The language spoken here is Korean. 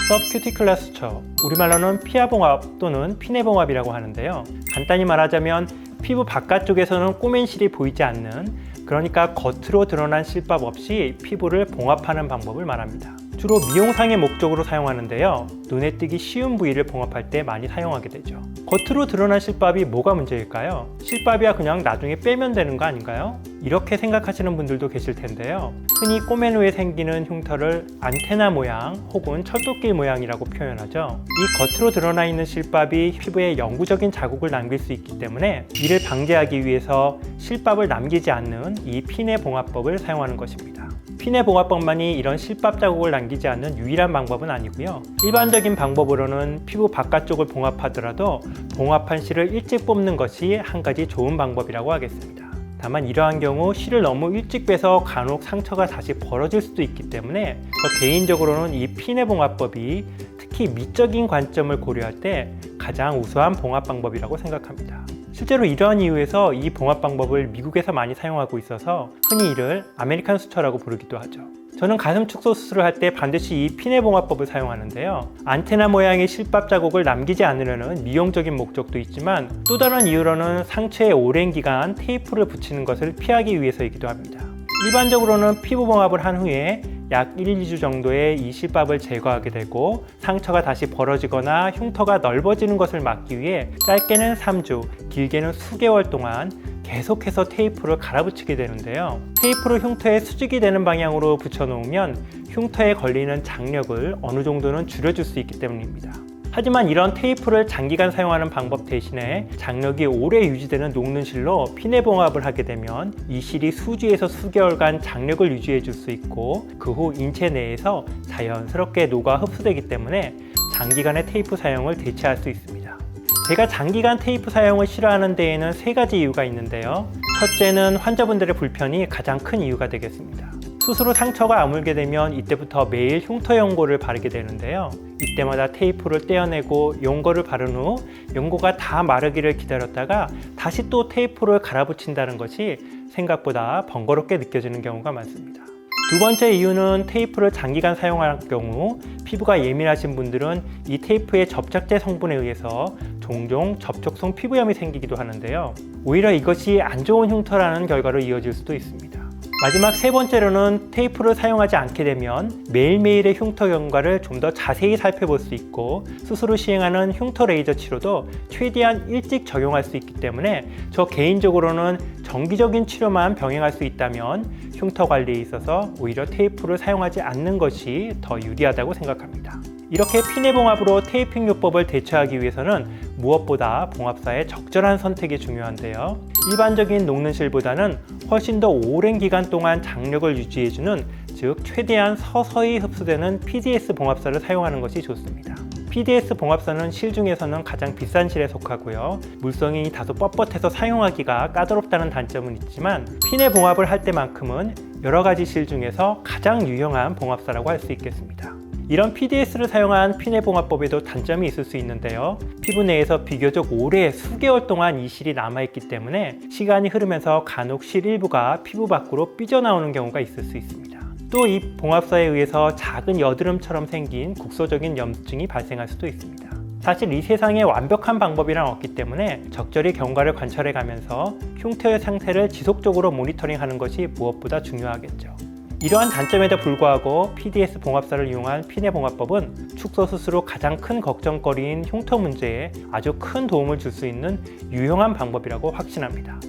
서브큐티클러 수처, 우리말로는 피하봉합 또는 피내봉합이라고 하는데요. 간단히 말하자면 피부 바깥쪽에서는 꼬맨실이 보이지 않는, 그러니까 겉으로 드러난 실밥 없이 피부를 봉합하는 방법을 말합니다. 주로 미용상의 목적으로 사용하는데요. 눈에 띄기 쉬운 부위를 봉합할 때 많이 사용하게 되죠. 겉으로 드러난 실밥이 뭐가 문제일까요? 실밥이야 그냥 나중에 빼면 되는 거 아닌가요? 이렇게 생각하시는 분들도 계실 텐데요. 흔히 꼬맨 후에 생기는 흉터를 안테나 모양 혹은 철도길 모양이라고 표현하죠. 이 겉으로 드러나 있는 실밥이 피부에 영구적인 자국을 남길 수 있기 때문에 이를 방지하기 위해서 실밥을 남기지 않는 이 피내 봉합법을 사용하는 것입니다. 피내 봉합법만이 이런 실밥 자국을 남기지 않는 유일한 방법은 아니고요. 일반적인 방법으로는 피부 바깥쪽을 봉합하더라도 봉합한 실을 일찍 뽑는 것이 한 가지 좋은 방법이라고 하겠습니다. 다만 이러한 경우 실을 너무 일찍 빼서 간혹 상처가 다시 벌어질 수도 있기 때문에 저 개인적으로는 이 피내 봉합법이 특히 미적인 관점을 고려할 때 가장 우수한 봉합 방법이라고 생각합니다. 실제로 이러한 이유에서 이 봉합 방법을 미국에서 많이 사용하고 있어서 흔히 이를 아메리칸 수처라고 부르기도 하죠. 저는 가슴 축소 수술을 할 때 반드시 이 피내 봉합법을 사용하는데요. 안테나 모양의 실밥 자국을 남기지 않으려는 미용적인 목적도 있지만 또 다른 이유로는 상처에 오랜 기간 테이프를 붙이는 것을 피하기 위해서이기도 합니다. 일반적으로는 피부 봉합을 한 후에 약 1, 2주 정도의 이 실밥을 제거하게 되고 상처가 다시 벌어지거나 흉터가 넓어지는 것을 막기 위해 짧게는 3주, 길게는 수개월 동안 계속해서 테이프를 갈아붙이게 되는데요. 테이프를 흉터에 수직이 되는 방향으로 붙여놓으면 흉터에 걸리는 장력을 어느 정도는 줄여줄 수 있기 때문입니다. 하지만 이런 테이프를 장기간 사용하는 방법 대신에 장력이 오래 유지되는 녹는 실로 피내 봉합을 하게 되면 이 실이 수주에서 수개월간 장력을 유지해 줄 수 있고 그 후 인체 내에서 자연스럽게 녹아 흡수되기 때문에 장기간의 테이프 사용을 대체할 수 있습니다. 제가 장기간 테이프 사용을 싫어하는 데에는 3가지 이유가 있는데요. 첫째는 환자분들의 불편이 가장 큰 이유가 되겠습니다. 수술 후 상처가 아물게 되면 이때부터 매일 흉터 연고를 바르게 되는데요. 이때마다 테이프를 떼어내고 연고를 바른 후 연고가 다 마르기를 기다렸다가 다시 또 테이프를 갈아붙인다는 것이 생각보다 번거롭게 느껴지는 경우가 많습니다. 두 번째 이유는 테이프를 장기간 사용할 경우 피부가 예민하신 분들은 이 테이프의 접착제 성분에 의해서 종종 접촉성 피부염이 생기기도 하는데요. 오히려 이것이 안 좋은 흉터라는 결과로 이어질 수도 있습니다. 마지막 3번째로는 테이프를 사용하지 않게 되면 매일매일의 흉터 경과를 좀 더 자세히 살펴볼 수 있고 수술 후 시행하는 흉터 레이저 치료도 최대한 일찍 적용할 수 있기 때문에 저 개인적으로는 정기적인 치료만 병행할 수 있다면 흉터 관리에 있어서 오히려 테이프를 사용하지 않는 것이 더 유리하다고 생각합니다. 이렇게 피내 봉합으로 테이핑 요법을 대처하기 위해서는 무엇보다 봉합사의 적절한 선택이 중요한데요. 일반적인 녹는 실보다는 훨씬 더 오랜 기간 동안 장력을 유지해주는, 즉 최대한 서서히 흡수되는 PDS 봉합사를 사용하는 것이 좋습니다. PDS 봉합사는 실 중에서는 가장 비싼 실에 속하고요. 물성이 다소 뻣뻣해서 사용하기가 까다롭다는 단점은 있지만 피내 봉합을 할 때만큼은 여러 가지 실 중에서 가장 유용한 봉합사라고 할 수 있겠습니다. 이런 PDS를 사용한 피내 봉합법에도 단점이 있을 수 있는데요. 피부 내에서 비교적 오래 수개월 동안 이 실이 남아있기 때문에 시간이 흐르면서 간혹 실 일부가 피부 밖으로 삐져나오는 경우가 있을 수 있습니다. 또 이 봉합사에 의해서 작은 여드름처럼 생긴 국소적인 염증이 발생할 수도 있습니다. 사실 이 세상에 완벽한 방법이란 없기 때문에 적절히 경과를 관찰해 가면서 흉터의 상태를 지속적으로 모니터링하는 것이 무엇보다 중요하겠죠. 이러한 단점에도 불구하고 PDS 봉합사를 이용한 피내 봉합법은 축소 수술 후 가장 큰 걱정거리인 흉터 문제에 아주 큰 도움을 줄 수 있는 유용한 방법이라고 확신합니다.